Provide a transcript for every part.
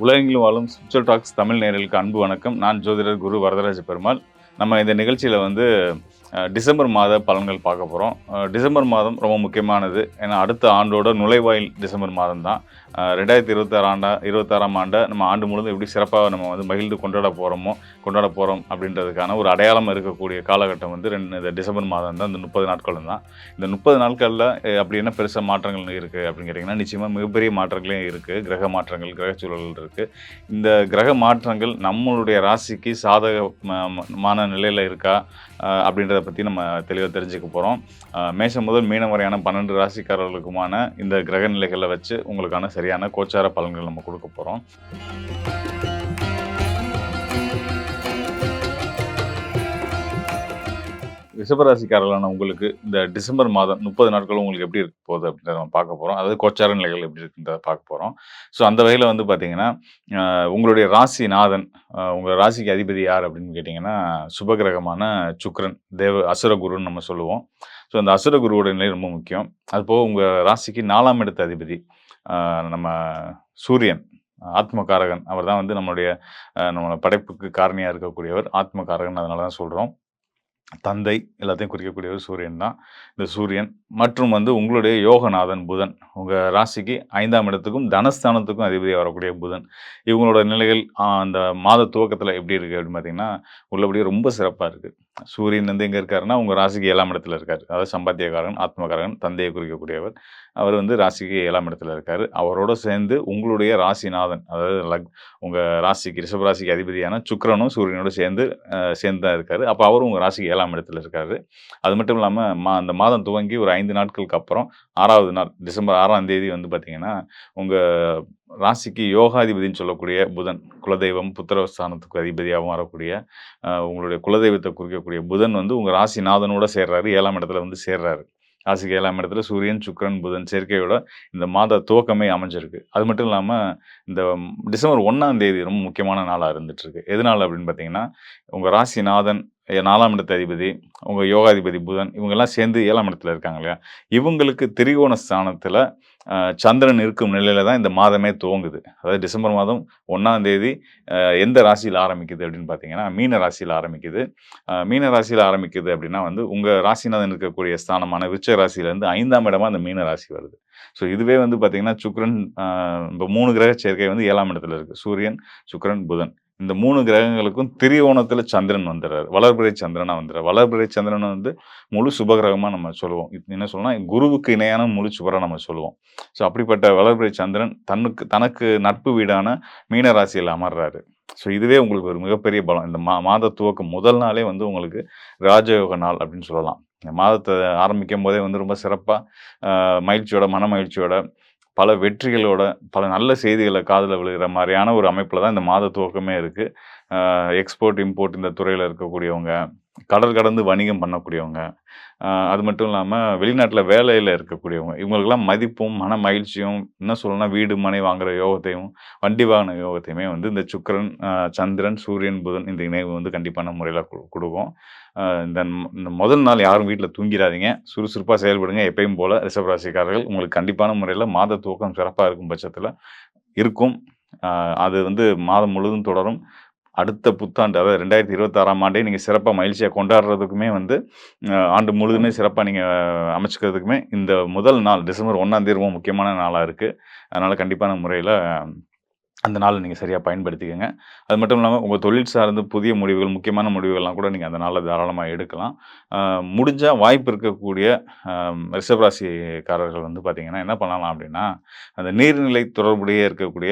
உலகெங்கிலும் வாழும் spiritual tax Tamil நேயர்களுக்கு அன்பு வணக்கம். நான் ஜோதிடர் குரு வரதராஜ பெருமாள். நம்ம இந்த நிகழ்ச்சியில வந்து டிசம்பர் மாத பலன்கள் பார்க்க போறோம். டிசம்பர் மாதம் ரொம்ப முக்கியமானது. ஏன்னா அடுத்த ஆண்டோட நுழைவாயில் டிசம்பர் மாதம் தான். 2026ஆம் ஆண்ட நம்ம ஆண்டு முழுவதும் எப்படி சிறப்பாக நம்ம வந்து மகிழ்ந்து கொண்டாட போறோம் அப்படின்றதுக்கான ஒரு அடையாளம் இருக்கக்கூடிய காலகட்டம் வந்து இந்த டிசம்பர் மாதம் தான். இந்த 30 நாட்களும் தான். இந்த 30 நாட்கள்ல அப்படி என்ன பெருசா மாற்றங்கள் இருக்கு அப்படின்னு கேட்டிங்கன்னா, நிச்சயமா மிகப்பெரிய மாற்றங்களே இருக்கு. கிரக மாற்றங்கள், கிரக சூழல்கள் இருக்கு. இந்த கிரக மாற்றங்கள் நம்மளுடைய ராசிக்கு சாதகமான நிலையில இருக்கா அப்படின்றத பற்றி நம்ம தெளிவாக தெரிஞ்சுக்க போகிறோம். மேஷம் முதல் மீனம் வரையான 12 ராசிக்காரர்களுக்குமான இந்த கிரக நிலைகளை வச்சு உங்களுக்கான சரியான கோச்சார பலன்கள் நம்ம கொடுக்க போகிறோம். ரிஷபராசிக்காரர்களான உங்களுக்கு இந்த டிசம்பர் மாதம் 30 நாட்களும் உங்களுக்கு எப்படி இருக்க போகுது அப்படின்றத நம்ம பார்க்க போகிறோம். அதாவது கோச்சார நிலைகள் எப்படி இருக்குன்றத பார்க்க போகிறோம். ஸோ அந்த வகையில் வந்து பார்த்தீங்கன்னா, உங்களுடைய ராசிநாதன், உங்கள் ராசிக்கு அதிபதி யார் அப்படின்னு கேட்டிங்கன்னா, சுபகிரகமான சுக்கிரன், அசுரகுருன்னு நம்ம சொல்லுவோம். ஸோ அந்த அசுரகுருவோட நிலை ரொம்ப முக்கியம். அதுபோக உங்கள் ராசிக்கு 4ஆம் இடத்து அதிபதி நம்ம சூரியன், ஆத்மகாரகன். அவர் தான் வந்து நம்மளோட படைப்புக்கு காரணியாக இருக்கக்கூடியவர். ஆத்மகாரகன், அதனால தான் சொல்கிறோம். தந்தை எல்லாத்தையும் குறிக்கக்கூடியவர் சூரியன் தான். இந்த சூரியன் மற்றும் வந்து உங்களுடைய யோகநாதன் புதன், உங்கள் ராசிக்கு 5ஆம் இடத்துக்கும் தனஸ்தானத்துக்கும் அதிபதியாக வரக்கூடிய புதன். இவங்களோட நிலைகள் அந்த மாத துவக்கத்தில் எப்படி இருக்குது அப்படின்னு பார்த்தீங்கன்னா, உள்ளபடியே ரொம்ப சிறப்பாக இருக்குது. சூரியன் வந்து எங்கே இருக்காருன்னா, உங்கள் ராசிக்கு 7ஆம் இடத்துல இருக்கார். அதாவது சம்பாத்தியக்காரன், ஆத்மகாரகன், தந்தையை குறிக்கக்கூடியவர். அவர் வந்து ராசிக்கு 7ஆம் இடத்துல இருக்கார். அவரோட சேர்ந்து உங்களுடைய ராசிநாதன், அதாவது உங்கள் ராசிக்கு ரிஷபராசிக்கு அதிபதியான சுக்கிரனும் சூரியனோடு சேர்ந்து தான் இருக்கார். அப்போ அவரும் உங்கள் ராசிக்கு 7ஆம் இடத்துல இருக்கார். அது மட்டும் இல்லாமல் அந்த மாதம் துவங்கி ஒரு 5 நாட்களுக்கு அப்புறம் 6வது நாள் டிசம்பர் 6ஆம் தேதி வந்து பார்த்தீங்கன்னா, உங்கள் ராசிக்கு யோகாதிபதினு சொல்லக்கூடிய புதன், குலதெய்வம் புத்திரஸ்தானத்துக்கு அதிபதியாகவும் வரக்கூடிய உங்களுடைய குலதெய்வத்தை குறிக்கக்கூடிய புதன் வந்து உங்கள் ராசிநாதனோட சேர்றாரு. 7ஆம் இடத்துல வந்து சேர்றாரு. ராசிக்கு 7ஆம் இடத்துல சூரியன், சுக்கிரன், புதன் சேர்க்கையோட இந்த மாத துவக்கமே அமைஞ்சிருக்கு. அது மட்டும் இல்லாமல் இந்த டிசம்பர் 1ஆம் தேதி ரொம்ப முக்கியமான நாளாக இருந்துகிட்ருக்கு. எதனால் அப்படின்னு பார்த்தீங்கன்னா, உங்கள் ராசிநாதன், 4ஆம் இடத்து அதிபதி, உங்கள் யோகாதிபதி புதன், இவங்கெல்லாம் சேர்ந்து 7ஆம் இடத்துல இருக்காங்க இல்லையா, இவங்களுக்கு திரிகோண ஸ்தானத்தில் சந்திரன் இருக்கும் நிலையில தான் இந்த மாதமே துவங்குது. அதாவது டிசம்பர் மாதம் 1ஆம் தேதி எந்த ராசியில் ஆரம்பிக்குது அப்படின்னு பார்த்தீங்கன்னா, மீன ராசியில் ஆரம்பிக்குது. மீன ராசியில் ஆரம்பிக்குது அப்படின்னா வந்து உங்கள் ராசிநாதன் இருக்கக்கூடிய ஸ்தானமான விருச்சிக ராசியிலேருந்து 5ஆம் இடமா அந்த மீன ராசி வருது. ஸோ இதுவே வந்து பார்த்தீங்கன்னா, சுக்கிரன், இப்போ 3 கிரக சேர்க்கை வந்து 7ஆம் இடத்துல இருக்குது. சூரியன், சுக்கிரன், புதன். இந்த 3 கிரகங்களுக்கும் திரிகோணத்தில் சந்திரன் வந்துடுறாரு. வளர்பிறை சந்திரனாக வந்துடுறாரு. வளர்பிறை சந்திரனை வந்து முழு சுபகிரகமாக நம்ம சொல்லுவோம். என்ன சொல்லலாம், குருவுக்கு இணையான முழு சுபராக நம்ம சொல்லுவோம். ஸோ அப்படிப்பட்ட வளர்பிறை சந்திரன் தனக்கு நட்பு வீடான மீன ராசியில் அமர்றாரு. ஸோ இதுவே உங்களுக்கு ஒரு மிகப்பெரிய பலம். இந்த மாத துவக்கம் முதல் நாளே வந்து உங்களுக்கு ராஜயோக நாள் அப்படின்னு சொல்லலாம். இந்த மாதத்தை ஆரம்பிக்கும் போதே வந்து ரொம்ப சிறப்பாக மகிழ்ச்சியோட, மன மகிழ்ச்சியோட, பல வெற்றிகளோட, பல நல்ல செய்திகளை காதில் விழுகிற மாதிரியான ஒரு அமைப்பில் தான் இந்த மாத துவக்கமே இருக்குது. எக்ஸ்போர்ட், இம்போர்ட் இந்த துறையில் இருக்கக்கூடியவங்க, கடல் கடந்து வணிகம் பண்ணக்கூடியவங்க, அது மட்டும் இல்லாமல் வெளிநாட்டில் வேலையில் இருக்கக்கூடியவங்க, இவங்களுக்கெல்லாம் மதிப்பும் மன மகிழ்ச்சியும், என்ன சொல்லணும்னா வீடு மனை வாங்குகிற யோகத்தையும் வண்டி வாகன யோகத்தையுமே வந்து இந்த சுக்கிரன், சந்திரன், சூரியன், புதன் இந்த இணைவு வந்து கண்டிப்பான முறையில் கொடுக்கும். இந்த முதல் நாள் யாரும் வீட்டில் தூங்கிடாதீங்க. சுறுசுறுப்பாக செயல்படுங்க. எப்பயும் போல் ரிஷபராசிக்காரர்கள் உங்களுக்கு கண்டிப்பான முறையில் மாத துவக்கம் சிறப்பாக இருக்கும் பட்சத்தில் இருக்கும். அது வந்து மாதம் முழுவதும் தொடரும். அடுத்த புத்தாண்டு, அதாவது 2026ஆம் ஆண்டே நீங்கள் சிறப்பாக மகிழ்ச்சியாக கொண்டாடுறதுக்குமே வந்து ஆண்டு முழுதுமே சிறப்பாக நீங்கள் அமைச்சிக்கிறதுக்குமே இந்த முதல் நாள் டிசம்பர் 1ஆம் தேதி ரொம்ப முக்கியமான நாளாக இருக்குது. அதனால் கண்டிப்பான முறையில் அந்த நாளை நீங்கள் சரியாக பயன்படுத்திக்கங்க. அது மட்டும் இல்லாமல் உங்கள் தொழில் சார்ந்து புதிய முடிவுகள், முக்கியமான முடிவுகள்லாம் கூட நீங்கள் அந்த நாளில் தாராளமாக எடுக்கலாம். முடிஞ்சால் வாய்ப்பு இருக்கக்கூடிய ரிஷபராசிக்காரர்கள் வந்து பார்த்திங்கன்னா என்ன பண்ணலாம் அப்படின்னா, அந்த நீர்நிலை தொடர்புடைய இருக்கக்கூடிய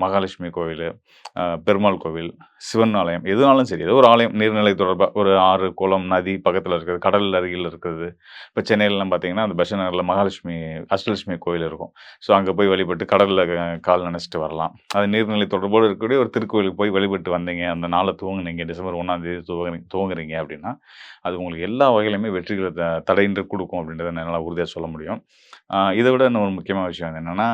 மகாலட்சுமி கோவில், பெருமாள் கோவில், சிவன் ஆலயம், எதுனாலும் சரி, ஏதோ ஒரு ஆலயம் நீர்நிலை தொடர்பாக ஒரு ஆறு, குளம், நதி பக்கத்தில் இருக்கிறது, கடல் அருகில் இருக்கிறது. இப்போ சென்னையிலலாம் பார்த்தீங்கன்னா அந்த பெசன்ட் நகரில் மகாலட்சுமி, அஷ்டலட்சுமி கோயில் இருக்கும். ஸோ அங்கே போய் வழிபட்டு கடலில் கால் நனைச்சிட்டு வரலாம். அது நீர்நிலை தொடர்போடு இருக்கக்கூடிய ஒரு திருக்கோயிலுக்கு போய் வழிபட்டு வந்தீங்க, அந்த நாளை துவங்குனீங்க, டிசம்பர் 1ஆம் தேதி துவங்குறீங்க அப்படின்னா, அது உங்களுக்கு எல்லா வகையிலுமே வெற்றிகளை தடையின்றி கொடுக்கும் அப்படின்றத என்னால் உறுதியாக சொல்ல முடியும். இதை விட இன்னும் ஒரு முக்கியமான விஷயம் என்னென்னா,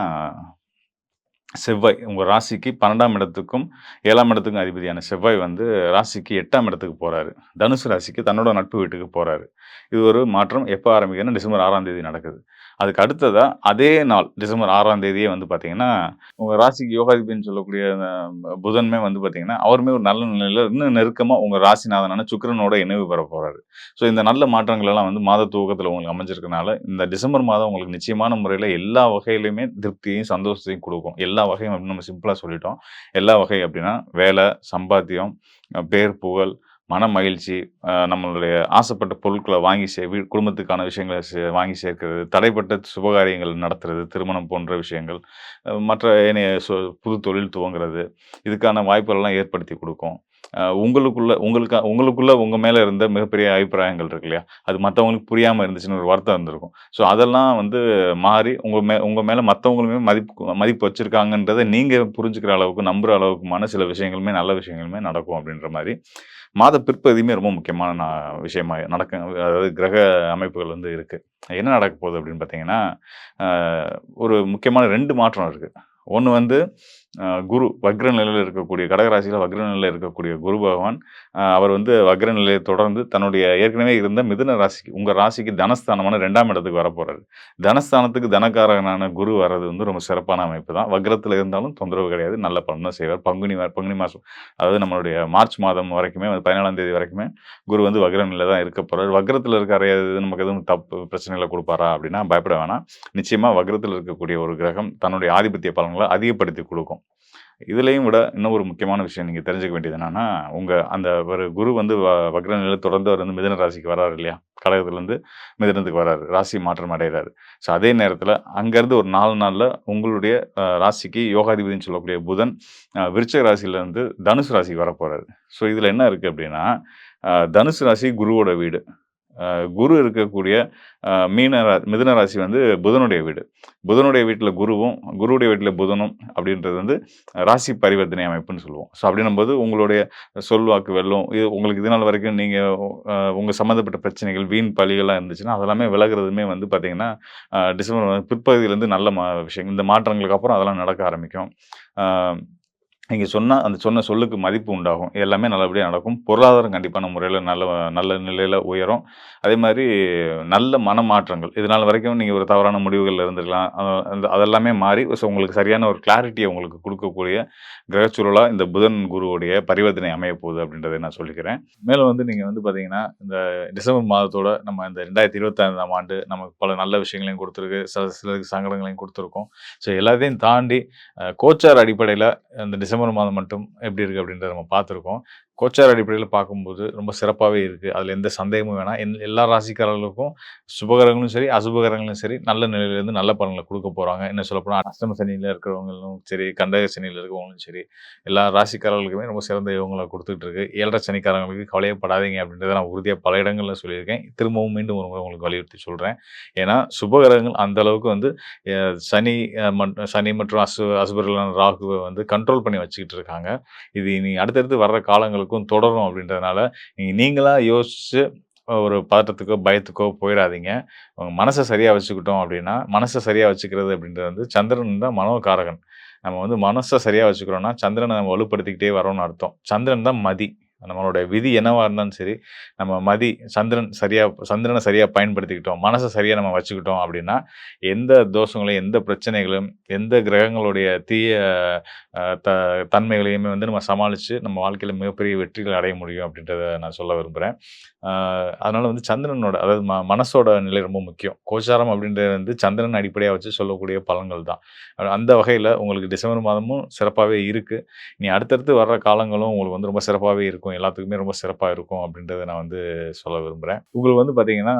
செவ்வாய் உங்கள் ராசிக்கு 12ஆம் இடத்துக்கும் 7ஆம் இடத்துக்கும் அதிபதியான செவ்வாய் வந்து ராசிக்கு 8ஆம் இடத்துக்கு போகிறாரு. தனுசு ராசிக்கு தன்னோட நட்பு வீட்டுக்கு போகிறாரு. இது ஒரு மாற்றம் எப்போ ஆரம்பிக்குதுன்னா டிசம்பர் 6ஆம் தேதி நடக்குது. அதுக்கு அடுத்ததா அதே நாள் டிசம்பர் 6ஆம் தேதியே வந்து பார்த்தீங்கன்னா, உங்க ராசிக்கு யோகாதிபதின்னு சொல்லக்கூடிய புதனுமே வந்து பார்த்தீங்கன்னா, அவருமே ஒரு நல்ல நிலையில இன்னும் நெருக்கமா உங்க ராசிநாதனான சுக்கிரனோட இணைவு பெற போறாரு. ஸோ இந்த நல்ல மாற்றங்கள் எல்லாம் வந்து மாத துவக்கத்தில உங்களுக்கு அமைஞ்சிருக்கனால, இந்த டிசம்பர் மாதம் உங்களுக்கு நிச்சயமான முறையில எல்லா வகையிலுமே திருப்தியையும், சந்தோஷத்தையும் குடுக்கும். எல்லா வகையும் அப்படின்னு நம்ம சிம்பிளா சொல்லிட்டோம். எல்லா வகை அப்படின்னா, வேலை, சம்பாத்தியம், பேர், புகழ், மன மகிழ்ச்சி, நம்மளுடைய ஆசைப்பட்ட பொருட்கள வாங்கி குடும்பத்துக்கான விஷயங்கள வாங்கி சேர்க்கிறது, தடைப்பட்ட சுபகாரியங்கள் நடத்துறது, திருமணம் போன்ற விஷயங்கள், மற்ற ஏனைய புது தொழில் துவங்குறது, இதுக்கான வாய்ப்புகளெல்லாம் ஏற்படுத்தி குடுக்கும். உங்களுக்குள்ள உங்க மேல இருந்த மிகப்பெரிய அபிப்பிராயங்கள் இருக்கு இல்லையா? அது மத்தவங்களுக்கு புரியாம இருந்துச்சுன்னு ஒரு வருத்தம் இருந்திருக்கும். ஸோ அதெல்லாம் வந்து மாறி உங்க மேல மத்தவங்களுமே மதிப்பு மதிப்பு வச்சிருக்காங்கன்றத நீங்க புரிஞ்சுக்கிற அளவுக்கு, நம்புற அளவுக்குமான சில விஷயங்களுமே, நல்ல விஷயங்களுமே நடக்கும் அப்படின்ற மாரி, மாத பிற்பகுதியுமே ரொம்ப முக்கியமான விஷயமா நடக்கும். அதாவது கிரக அமைப்புகள் வந்து இருக்கு. என்ன நடக்க போகுது அப்படின்னு பார்த்தீங்கன்னா, அ ஒரு முக்கியமான 2 மாற்றம் இருக்கு. ஒண்ணு வந்து குரு வக்ர நிலையில இருக்கக்கூடிய கடகராசியில வக்ர நிலையில இருக்கக்கூடிய குரு பகவான், அவர் வந்து வக்ர நிலையை தொடர்ந்து தன்னுடைய ஏற்கனவே இருந்த மிதுன ராசிக்கு, உங்க ராசிக்கு தனஸ்தானமான 2ஆம் இடத்துக்கு வரப்போறாரு. தனஸ்தானத்துக்கு தனகாரகனான குரு வர்றது வந்து ரொம்ப சிறப்பான அமைப்பு தான். வக்ரத்தில இருந்தாலும் தொந்தரவு கிடையாது. நல்ல பலன் தான் செய்வார். பங்குனி மாசம், அதாவது நம்மளுடைய மார்ச் மாதம் வரைக்குமே 17ஆம் தேதி வரைக்குமே குரு வந்து வக்ர நிலையில தான் இருக்க போறாரு. வக்ரத்தில இருக்காரு, நமக்கு எதுவும் தப்பு பிரச்சனைகள குடுப்பாரா அப்படின்னா பயப்பட வேணாம். நிச்சயமா வக்ரத்தில இருக்கக்கூடிய ஒரு கிரகம் தன்னுடைய ஆதிபத்திய பலன்கள அதிகப்படுத்தி குடுக்கும். இதுலயும் விட இன்னும் ஒரு முக்கியமான விஷயம் நீங்க தெரிஞ்சுக்க வேண்டியது என்னன்னா, உங்க அந்த ஒரு குரு வந்து வக்ர நிலையில தொடர்ந்து அவர் வந்து மிதுன ராசிக்கு வர்றாரு இல்லையா? கடகத்திலருந்து மிதுனத்துக்கு வர்றாரு. ராசி மாற்றம் அடையறாரு. ஸோ அதே நேரத்தில அங்கருந்து ஒரு 4 நாள்ல உங்களுடைய ராசிக்கு யோகாதிபதின்னு சொல்லக்கூடிய புதன் விருச்சிக ராசியிலருந்து தனுசு ராசிக்கு வரப்போறாரு. ஸோ இதுல என்ன இருக்கு அப்டின்னா, தனுசு ராசி குருவோட வீடு. குரு இருக்கக்கூடிய மிதுன ராசி வந்து புதனுடைய வீடு. புதனுடைய வீட்ல குருவும், குருவுடைய வீட்ல புதனும் அப்படின்றது வந்து ராசி பரிவர்த்தனை அமைப்புன்னு சொல்லுவோம். ஸோ அப்படின்னும்போது உங்களுடைய சொல்வாக்கு வெல்லும். இது உங்களுக்கு இது நாள் வரைக்கும் நீங்க உங்க சம்மந்தப்பட்ட பிரச்சனைகள், வீண் பழிகள்லாம் இருந்துச்சுன்னா, அதெல்லாமே விலகுறதுமே வந்து பார்த்தீங்கன்னா, டிசம்பர் பிற்பகுதியிலேருந்து நல்ல விஷயம். இந்த மாற்றங்களுக்கு அப்புறம் அதெல்லாம் நடக்க ஆரம்பிக்கும். ஆ நீங்க அந்த சொன்ன சொல்லுக்கு மதிப்பு உண்டாகும். எல்லாமே நல்லபடியா நடக்கும். பொருளாதாரம் கண்டிப்பான முறையில நல்ல நல்ல நிலையில உயரும். அதேமாரி நல்ல மனமாற்றங்கள். இதுநாள் வரைக்கும் நீங்க ஒரு தவறான முடிவுகள்ல இருந்திருக்கலாம். அதெல்லாமே மாறி உங்களுக்கு சரியான ஒரு கிளாரிட்டிய உங்களுக்கு குடுக்கக்கூடிய கிரகச்சூழலா இந்த புதன், குருவுடைய பரிவர்த்தனை அமையப்போகுது அப்படின்றத நான் சொல்லிக்கிறேன். மேலும் வந்து நீங்க வந்து பார்த்தீங்கன்னா, இந்த டிசம்பர் மாதத்தோட நம்ம இந்த 2025ஆம் ஆண்டு நமக்கு பல நல்ல விஷயங்களையும் குடுத்திருக்கு. சிலருக்கு சங்கடங்களையும் குடுத்திருக்கும். ஸோ எல்லாத்தையும் தாண்டி கோச்சார் அடிப்படையில இந்த டிசம்பர் மாதம் மட்டும் எப்படி இருக்கு அப்படின்றத நம்ம பார்த்துருக்கோம். கோச்சார் அடிப்படையில பார்க்கும்போது ரொம்ப சிறப்பாவே இருக்கு. அதில எந்த சந்தேகமும் வேணாம். எல்லா ராசிக்காரர்களுக்கும் சுபகிரகங்களும் சரி, அசுபகிரகங்களும் சரி, நல்ல நிலையிலேருந்து நல்ல பலன்கள குடுக்க போறாங்க. இன்னும் சொல்லப்போனா அஷ்டம சனியில இருக்கிறவங்களும் சரி, கண்டக சனியில இருக்கிறவங்களும் சரி, எல்லா ராசிக்காரர்களுக்குமே ரொம்ப சிறந்த யோகங்கள குடுத்துட்டு இருக்கு. 7 சனிக்காரங்களுக்கு கவலையே படாதீங்க அப்படின்றத நான் உறுதியா பல இடங்கள்ல சொல்லியிருக்கேன். திரும்பவும் மீண்டும் ஒரு முறை உங்களுக்கு வலியுறுத்தி சொல்றேன். ஏன்னா, சுபகிரகங்கள் அந்த அளவுக்கு வந்து அ சனி சனி மற்றும் அசுபர்களான ராகுவ வந்து கண்ட்ரோல் பண்ணி வச்சுக்கிட்டு இருக்காங்க. இது இனி அடுத்தடுத்து வர்ற காலங்களுக்கும் தொடரும் அப்படின்றதுனால, நீங்களா யோசிச்சு ஒரு பதட்டத்துக்கோ, பயத்துக்கோ போயிறாதீங்க. உங்க மனச சரியா வச்சுக்கிட்டோம் அப்படின்னா, மனச சரியா வச்சுக்கிறது அப்படின்றது வந்து சந்திரன் தான் மனோகாரகன். நம்ம வந்து மனச சரியா வச்சுக்கிறோம்னா, சந்திரன நம்ம வலுப்படுத்திக்கிட்டே வரோம்னு அர்த்தம். சந்திரன் தான் மதி. நம்மளுடைய விதி என்னவா இருந்தாலும் சரி, நம்ம சந்திரன சரியா பயன்படுத்திக்கிட்டோம், மனச சரியா நம்ம வச்சுக்கிட்டோம் அப்படின்னா, எந்த தோஷங்களையும், எந்த பிரச்சனைகளும், எந்த கிரகங்களுடைய தீய அ த தன்மைகளையுமே வந்து நம்ம சமாளிச்சு, நம்ம வாழ்க்கையில மிகப்பெரிய வெற்றிகள் அடைய முடியும் அப்படின்றத நான் சொல்ல விரும்புறேன். அ அதனால வந்து சந்திரனோட அதாவது மனசோட நிலை ரொம்ப முக்கியம். கோச்சாரம் அப்படின்றது வந்து சந்திரன் அடிப்படையா வச்சு சொல்லக்கூடிய பலன்கள் தான். அந்த வகையில உங்களுக்கு டிசம்பர் மாதமும் சிறப்பாவே இருக்கு. இனி அடுத்தடுத்து வர்ற காலங்களும் உங்களுக்கு வந்து ரொம்ப சிறப்பாவே இருக்கும். எல்லாத்துக்குமே ரொம்ப சிறப்பா இருக்கும் அப்படின்றத நான் வந்து சொல்ல விரும்புறேன். உங்களுக்கு வந்து பார்த்தீங்கன்னா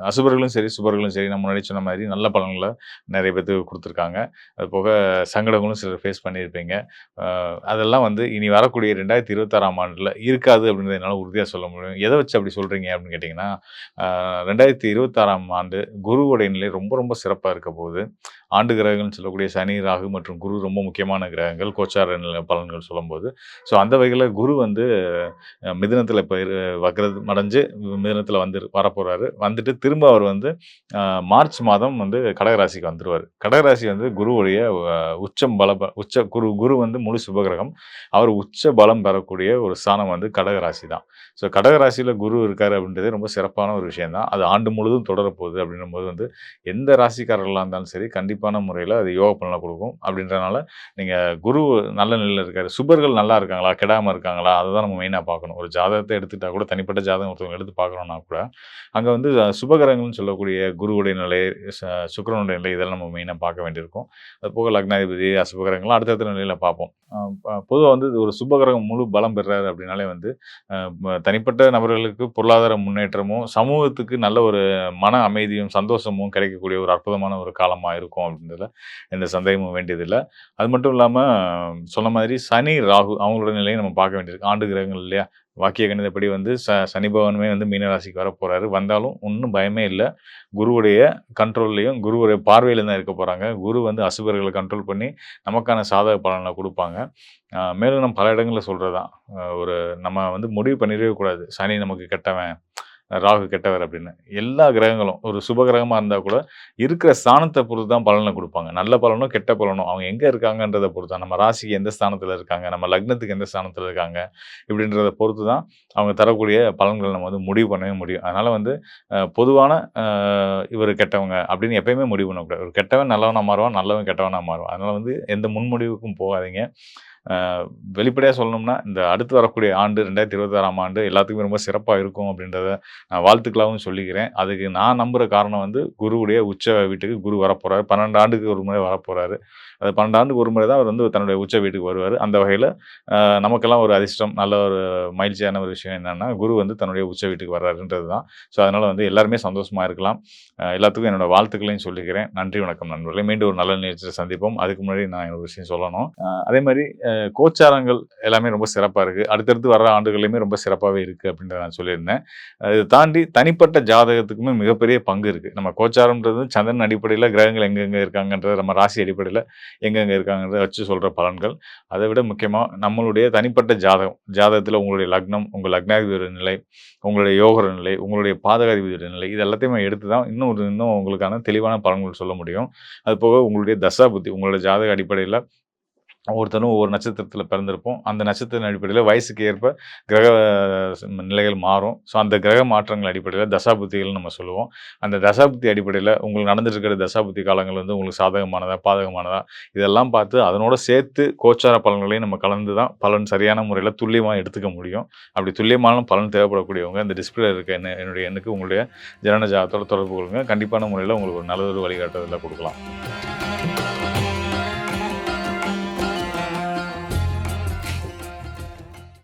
அசுபர்களும் சரி, சுபர்களும் சரி, நான் முன்னாடி சொன்ன மாரி நல்ல பலன்கள நெறைய பேத்துக்கு குடுத்துருக்காங்க. அதுபோக சங்கடங்களும் சிலர் ஃபேஸ் பண்ணியிருப்பீங்க. அ அதெல்லாம் வந்து இனி வரக்கூடிய 2026ஆம் ஆண்டுல இருக்காது அப்படின்றத என்னால உறுதியா சொல்ல முடியும். எத வச்சு அப்படி சொல்றீங்க அப்படின்னு கேட்டீங்கன்னா, 2026ஆம் ஆண்டு குருவுடைய நிலை ரொம்ப ரொம்ப சிறப்பா இருக்க போகுது. ஆண்டு கிரகங்கள்னு சொல்லக்கூடிய சனி, ராகு மற்றும் குரு ரொம்ப முக்கியமான கிரகங்கள். கோச்சார நில பலன்கள் சொல்லும்போது. ஸோ அந்த வகையில குரு வந்து மிதுனத்தில இப்ப வக்ரம் அடைஞ்சு மிதுனத்தில வரப்போறாரு. வந்துட்டு திரும்ப அவர் வந்து அ மார்ச் மாதம் வந்து கடகராசிக்கு வந்துருவாரு. கடகராசி வந்து குருவுடைய உச்சம் பல உச்ச குரு வந்து முழு சுபகிரகம். அவர் உச்ச பலம் பெறக்கூடிய ஒரு ஸ்தானம் வந்து கடகராசி தான். ஸோ கடகராசியில குரு இருக்காரு அப்படின்றதே ரொம்ப சிறப்பான ஒரு விஷயம் தான். அது ஆண்டு முழுதும் தொடரப்போகுது அப்படின்னும்போது வந்து, எந்த ராசிக்காரர்களா இருந்தாலும் சரி, கண்டிப்பான முறையில அது யோக பலன குடுக்கும். அப்படின்றனால, நீங்க குரு நல்ல நிலையில இருக்காரு. சுபர்கள் நல்லா இருக்காங்களா? கெடாம இருக்காங்களா? அததான் நம்ம மெயினா பார்க்கணும். ஒரு ஜாதகத்த எடுத்துட்டா கூட தனிப்பட்ட ஜாதகம் ஒருத்தவங்க எடுத்து பார்க்குறோம்னா கூட, அங்க வந்து சுபகிரகங்கள்னு சொல்லக்கூடிய குருவுடைய நிலை, ச சுக்கிரனுடைய நிலை இதெல்லாம் நம்ம மெயினா பார்க்க வேண்டியிருக்கும். அதுபோக லக்னாதிபதி, அசுபகிரகங்கள்லாம் அடுத்தடுத்த நிலையில பார்ப்போம். பொதுவா வந்து ஒரு சுபகிரகம் முழு பலம் பெறாரு அப்படின்னாலே வந்து, தனிப்பட்ட நபர்களுக்கு பொருளாதார முன்னேற்றமும், சமூகத்துக்கு நல்ல ஒரு மன அமைதியும், சந்தோஷமும் கிடைக்கக்கூடிய ஒரு அற்புதமான ஒரு காலமா இருக்கும் அப்படின்றதுல எந்த சந்தேகமும் வேண்டியதில்ல. அது மட்டும் இல்லாம சொன்ன மாதிரி சனி, ராகு அவங்களோட நிலையும் நம்ம பார்க்க வேண்டியிருக்கு. ஆண்டு கிரகங்கள் இல்லையா? வாக்கிய கணிதப்படி வந்து சனி பகவானுமே வந்து மீன ராசிக்கு வரப்போறாரு. வந்தாலும் ஒண்ணும் பயமே இல்ல. குருவுடைய கண்ட்ரோல்லயும், குருவுடைய பார்வையில தான் இருக்க போறாங்க. குரு வந்து அசுபர்கள கண்ட்ரோல் பண்ணி நமக்கான சாதக பலன குடுப்பாங்க. மேலும் நம்ம பல இடங்கள்ல சொல்றது தான். ஒரு நம்ம வந்து முடிவு பண்ணிறவே கூடாது. சனி நமக்கு கெட்டவன், ராகு கெட்டவர் அப்படின்னு. எல்லா கிரகங்களும் ஒரு சுப கிரகமா இருந்தா கூட, இருக்கிற ஸ்தானத்த பொறுத்து தான் பலன குடுப்பாங்க. நல்ல பலனோ, கெட்ட பலனோ அவங்க எங்க இருக்காங்கன்றத பொறுத்து தான். நம்ம ராசிக்கு எந்த ஸ்தானத்துல இருக்காங்க, நம்ம லக்னத்துக்கு எந்த ஸ்தானத்துல இருக்காங்க, இப்படின்றத பொறுத்து தான் அவங்க தரக்கூடிய பலன்கள நம்ம வந்து முடிவு பண்ணவே முடியும். அதனால வந்து பொதுவான இவரு கெட்டவங்க அப்படின்னு எப்பயுமே முடிவு பண்ணக்கூடாது. ஒரு கெட்டவன் நல்லவனா மாறுவான், நல்லவன் கெட்டவனா மாறுவான். அதனால வந்து எந்த முன்முடிவுக்கும் போகாதீங்க. அ வெளிப்படையா சொல்லணும்னா, இந்த அடுத்து வரக்கூடிய ஆண்டு 2026ஆம் ஆண்டு எல்லாத்துக்குமே ரொம்ப சிறப்பா இருக்கும் அப்படின்றத நான் வாழ்த்துக்களாவும் சொல்லிக்கிறேன். அதுக்கு நான் நம்புற காரணம் வந்து குருவுடைய உச்ச வீட்டுக்கு குரு வரப்போறாரு. 12 ஆண்டுக்கு ஒரு முறை வரப்போறாரு. அது 12 ஆண்டுக்கு ஒரு முறை தான் அவர் வந்து தன்னுடைய உச்ச வீட்டுக்கு வருவாரு. அந்த வகையில நமக்கெல்லாம் ஒரு அதிர்ஷ்டம், நல்ல ஒரு மகிழ்ச்சியான ஒரு விஷயம் என்னன்னா, குரு வந்து தன்னுடைய உச்ச வீட்டுக்கு வர்றாருன்றது தான். ஸோ, அதனால வந்து எல்லாருமே சந்தோஷமா இருக்கலாம். எல்லாத்துக்கும் என்னோட வாழ்த்துக்களையும் சொல்லிக்கிறேன். நன்றி, வணக்கம் நண்பர்களே. மீண்டும் ஒரு நல்ல நிகழ்ச்சியில சந்திப்போம். அதுக்கு முன்னாடி நான் ஒரு விஷயம் சொல்லணும். அதே மாரி கோச்சாரங்கள் எல்லாமே ரொம்ப சிறப்பா இருக்கு. அடுத்தடுத்து வர்ற ஆண்டுகள்லயுமே ரொம்ப சிறப்பாவே இருக்கு அப்படின்றத நான் சொல்லியிருந்தேன். இத தாண்டி தனிப்பட்ட ஜாதகத்துக்குமே மிகப்பெரிய பங்கு இருக்கு. நம்ம கோச்சாரம்ன்றது சந்திரன் அடிப்படையில கிரகங்கள் எங்கெங்க இருக்காங்கன்றத நம்ம ராசி அடிப்படையில எங்கெங்க இருக்காங்கன்றத வச்சு சொல்ற பலன்கள். அதை விட முக்கியமா நம்மளுடைய தனிப்பட்ட ஜாதகம். ஜாதகத்துல உங்களுடைய லக்னம், உங்க லக்னாதிபதியோட நிலை, உங்களுடைய யோகர நிலை, உங்களுடைய பாதகாதிபதியோட நிலை இது எல்லாத்தையுமே எடுத்து தான் இன்னும் உங்களுக்கான தெளிவான பலன்கள் சொல்ல முடியும். அது போக உங்களுடைய தசாபுத்தி, உங்களோட ஜாதக அடிப்படையில ஒவ்வொருத்தரும் ஒவ்வொரு நட்சத்திரத்தில பிறந்திருப்போம். அந்த நட்சத்திரத்தின் அடிப்படையில வயசுக்கு ஏற்ப கிரக நிலைகள் மாறும். ஸோ, அந்த கிரக மாற்றங்கள் அடிப்படையில தசாபுத்திகள்னு நம்ம சொல்லுவோம். அந்த தசாபுத்தி அடிப்படையில உங்களுக்கு நடந்துட்டு இருக்கிற தசாபுத்தி காலங்கள் வந்து உங்களுக்கு சாதகமானதா, பாதகமானதா இதெல்லாம் பார்த்து அதனோட சேர்த்து கோச்சார பலன்களையும் நம்ம கலந்து தான் பலன் சரியான முறையில துல்லியமா எடுத்துக்க முடியும். அப்படி துல்லியமான பலன் தேவைப்படக்கூடியவங்க இந்த டிஸ்ப்ளேல இருக்க என்னுடைய எண்ணுக்கு உங்களுடைய ஜனன ஜாதகத்தோட தொடர்பு கொள்ளுங்க. கண்டிப்பான முறையில உங்களுக்கு ஒரு நல்ல ஒரு வழிகாட்டுதல குடுக்கலாம்.